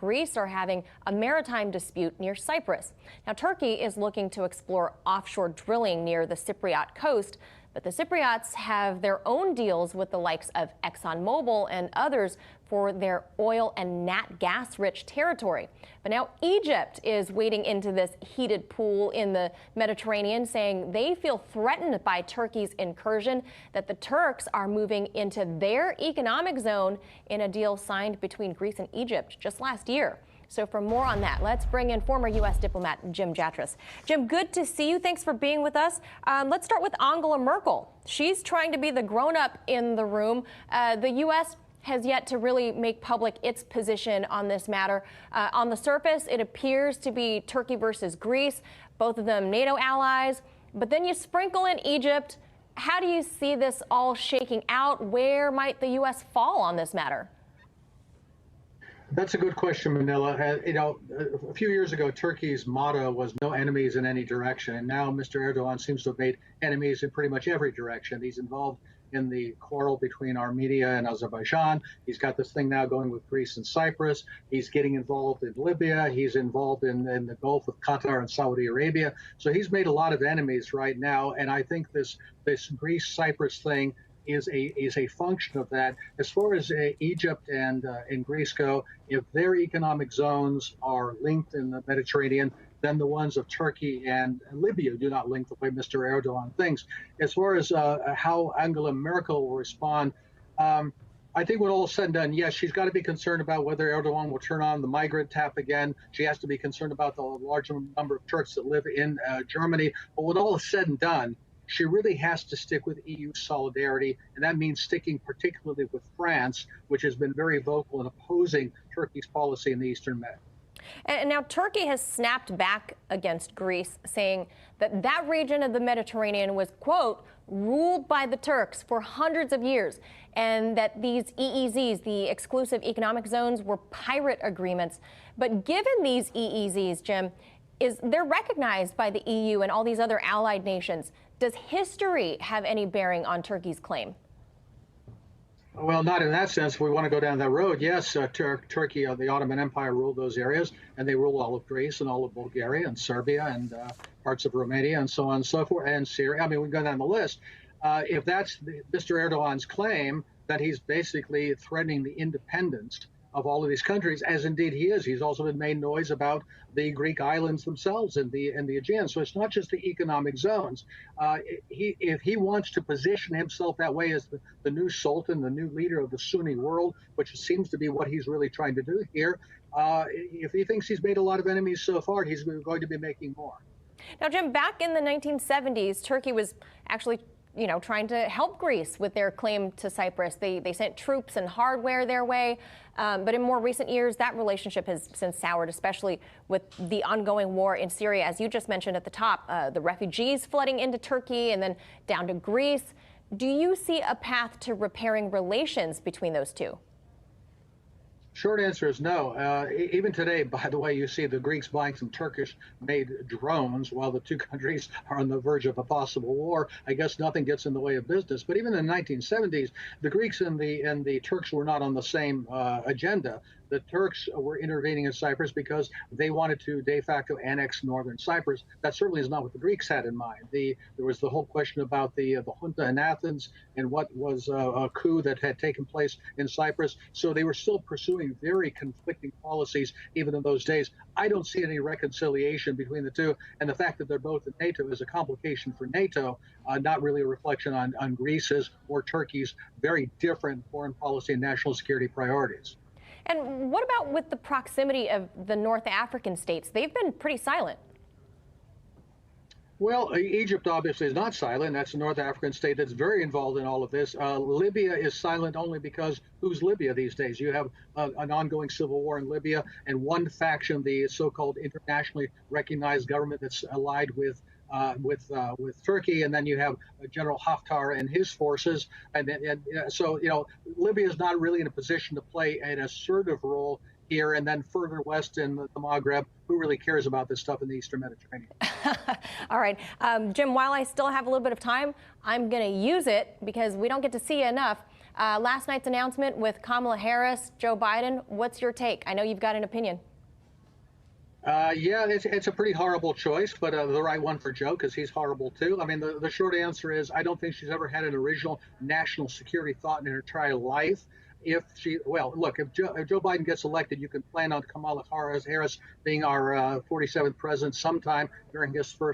Greece are having a maritime dispute near Cyprus. Now, Turkey is looking to explore offshore drilling near the Cypriot coast, but the Cypriots have their own deals with the likes of ExxonMobil and others for their oil and nat gas-rich territory. But now Egypt is wading into this heated pool in the Mediterranean, saying they feel threatened by Turkey's incursion, that the Turks are moving into their economic zone in a deal signed between Greece and Egypt just last year. So for more on that, let's bring in former U.S. diplomat Jim Jatras. Jim, good to see you. Thanks for being with us. Let's start with Angela Merkel. She's trying to be the grown-up in the room. The U.S. has yet to really make public its position on this matter. On the surface, it appears to be Turkey versus Greece, both of them NATO allies. But then you sprinkle in Egypt. How do you see this all shaking out? Where might the U.S. fall on this matter? That's a good question, Manila. A few years ago, Turkey's motto was no enemies in any direction. And now Mr. Erdogan seems to have made enemies in pretty much every direction. He's involved in the quarrel between Armenia and Azerbaijan. He's got this thing now going with Greece and Cyprus. He's getting involved in Libya. He's involved in the Gulf with Qatar and Saudi Arabia. So he's made a lot of enemies right now. And I think this Greece-Cyprus thing is a function of that. As far as Egypt and Greece go, if their economic zones are linked in the Mediterranean, then the ones of Turkey and Libya do not link the way Mr. Erdogan thinks. As far as how Angela Merkel will respond, I think when all is said and done, yes, she's got to be concerned about whether Erdogan will turn on the migrant tap again. She has to be concerned about the large number of Turks that live in Germany. But when all is said and done, she really has to stick with EU solidarity, and that means sticking particularly with France, which has been very vocal in opposing Turkey's policy in the Eastern Med. And now Turkey has snapped back against Greece, saying that that region of the Mediterranean was, quote, ruled by the Turks for hundreds of years, and that these EEZs, the exclusive economic zones, were pirate agreements. But given these EEZs, Jim, they're recognized by the EU and all these other allied nations. Does history have any bearing on Turkey's claim? Well, not in that sense. If we want to go down that road, yes, Turkey, the Ottoman Empire ruled those areas, and they ruled all of Greece and all of Bulgaria and Serbia and parts of Romania and so on and so forth, and Syria. I mean, we go down the list. If that's Mr. Erdogan's claim, that he's basically threatening the independence of all of these countries, as indeed he is. He's also been made noise about the Greek islands themselves and the Aegean. So it's not just the economic zones. If he wants to position himself that way as the new sultan, the new leader of the Sunni world, which seems to be what he's really trying to do here, if he thinks he's made a lot of enemies so far, he's going to be making more. Now, Jim, back in the 1970s, Turkey was actually trying to help Greece with their claim to Cyprus. They sent troops and hardware their way. But in more recent years, that relationship has since soured, especially with the ongoing war in Syria, as you just mentioned at the top, the refugees flooding into Turkey and then down to Greece. Do you see a path to repairing relations between those two? Short answer is no. Even today, by the way, you see the Greeks buying some Turkish-made drones while the two countries are on the verge of a possible war. I guess nothing gets in the way of business. But even in the 1970s, the Greeks and the Turks were not on the same agenda. The Turks were intervening in Cyprus because they wanted to de facto annex northern Cyprus. That certainly is not what the Greeks had in mind. There was the whole question about the junta in Athens and what was a coup that had taken place in Cyprus. So they were still pursuing very conflicting policies even in those days. I don't see any reconciliation between the two. And the fact that they're both in NATO is a complication for NATO, not really a reflection on Greece's or Turkey's very different foreign policy and national security priorities. And what about with the proximity of the North African states? They've been pretty silent. Well, Egypt obviously is not silent. That's a North African state that's very involved in all of this. Libya is silent only because who's Libya these days? You have an ongoing civil war in Libya, and one faction, the so-called internationally recognized government that's allied with Turkey, and then you have General Haftar and his forces, so Libya is not really in a position to play an assertive role here, and then further west in the Maghreb, who really cares about this stuff in the Eastern Mediterranean? All right, Jim, while I still have a little bit of time, I'm going to use it because we don't get to see you enough. Last night's announcement with Kamala Harris, Joe Biden, what's your take? I know you've got an opinion. Yeah, it's a pretty horrible choice, but the right one for Joe, because he's horrible too. I mean, the short answer is I don't think she's ever had an original national security thought in her entire life. Well, look, if Joe Biden gets elected, you can plan on Kamala Harris being our 47th president sometime during his first